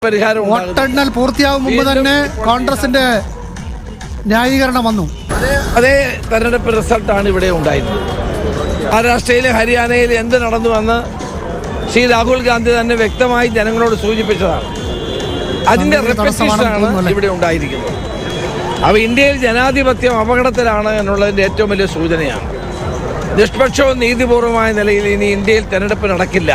പരിഹാരം. വോട്ടെണ്ണൽ പൂർത്തിയാവും മുമ്പ് തന്നെ കോൺഗ്രസിന്റെ ന്യായീകരണം വന്നു. അതേ തെരഞ്ഞെടുപ്പ് റിസൾട്ടാണ് ഇവിടെ ഉണ്ടായിരുന്നത്. മഹാരാഷ്ട്രയിലെ ഹരിയാനയിൽ എന്ത് നടന്നുവെന്ന് ശ്രീ രാഹുൽ ഗാന്ധി തന്നെ വ്യക്തമായി ജനങ്ങളോട് സൂചിപ്പിച്ചതാണ്. അതിന്റെ റിപ്പറ്റീഷനാണ് ഇവിടെ ഉണ്ടായിരിക്കുന്നത്. അപ്പോൾ ഇന്ത്യയിൽ ജനാധിപത്യം അപകടത്തിലാണ് എന്നുള്ളതിന്റെ ഏറ്റവും വലിയ സൂചനയാണ്. നിഷ്പക്ഷവും നീതിപൂർവമായ നിലയിൽ ഇനി ഇന്ത്യയിൽ തെരഞ്ഞെടുപ്പ് നടക്കില്ല.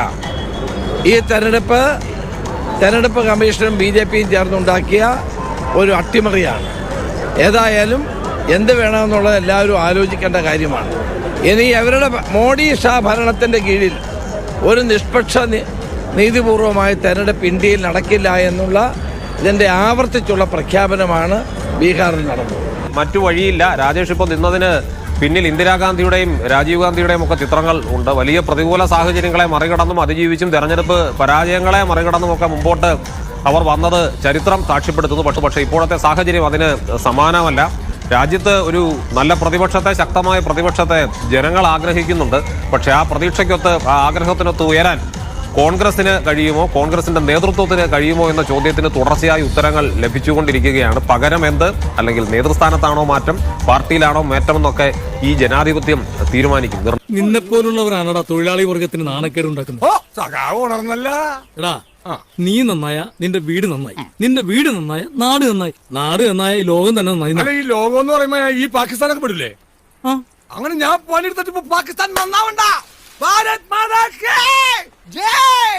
ഈ തെരഞ്ഞെടുപ്പ് കമ്മീഷനും BJPയും ചേർന്നുണ്ടാക്കിയ ഒരു അട്ടിമറിയാണ്. ഏതായാലും എന്ത് വേണമെന്നുള്ളത് എല്ലാവരും ആലോചിക്കേണ്ട കാര്യമാണ്. ഇനി അവരുടെ മോഡി ഷാ ഭരണത്തിൻ്റെ കീഴിൽ ഒരു നിഷ്പക്ഷ നീതിപൂർവമായ തെരഞ്ഞെടുപ്പ് ഇന്ത്യയിൽ നടക്കില്ല എന്നുള്ള ഇതിൻ്റെ ആവർത്തിച്ചുള്ള പ്രഖ്യാപനമാണ് ബീഹാറിൽ നടന്നത്. മറ്റു വഴിയില്ല. രാജേഷ് ഇപ്പോൾ നിന്നതിന് പിന്നിൽ ഇന്ദിരാഗാന്ധിയുടെയും രാജീവ് ഗാന്ധിയുടെയും ഒക്കെ ചിത്രങ്ങൾ ഉണ്ട്. വലിയ പ്രതികൂല സാഹചര്യങ്ങളെ മറികടന്നും അതിജീവിച്ചും തെരഞ്ഞെടുപ്പ് പരാജയങ്ങളെ മറികടന്നുമൊക്കെ മുമ്പോട്ട് അവർ വന്നത് ചരിത്രം സാക്ഷ്യപ്പെടുത്തുന്നു. പക്ഷേ ഇപ്പോഴത്തെ സാഹചര്യം അതിന് സമാനമല്ല. രാജ്യത്ത് ഒരു നല്ല പ്രതിപക്ഷത്തെ, ശക്തമായ പ്രതിപക്ഷത്തെ ജനങ്ങൾ ആഗ്രഹിക്കുന്നുണ്ട്. പക്ഷേ ആ പ്രതീക്ഷയ്ക്കൊത്ത്, ആ ആഗ്രഹത്തിനൊത്ത് ഉയരാൻ കോൺഗ്രസിന് കഴിയുമോ, കോൺഗ്രസിന്റെ നേതൃത്വത്തിന് കഴിയുമോ എന്ന ചോദ്യത്തിന് തുടർച്ചയായി ഉത്തരങ്ങൾ ലഭിച്ചുകൊണ്ടിരിക്കുകയാണ്. പകരം എന്ത്, അല്ലെങ്കിൽ നേതൃസ്ഥാനത്താണോ മാറ്റം, പാർട്ടിയിലാണോ മാറ്റമെന്നൊക്കെ ഈ ജനാധിപത്യം തീരുമാനിക്കും. നിന്നെപ്പോലുള്ളവരാണടാ തൊഴിലാളി വർഗത്തിന് നാണക്കേട് ഉണ്ടാക്കുന്നത്. നീ നന്നായ നിന്റെ വീട് നന്നായി, നിന്റെ വീട് നന്നായ നാട് നന്നായി, നാട് നന്നായ ഈ ലോകം തന്നെ നന്നായി. ഈ ലോകം എന്ന് പറയുമ്പോ ഈ പാകിസ്ഥാനൊക്കെ പെടില്ലേ? അങ്ങനെ ഞാൻ പണിയെടുത്തിട്ട് പാകിസ്ഥാൻ നന്നാവണ്ട. ഭാരത് മാതാ കി ജയ്.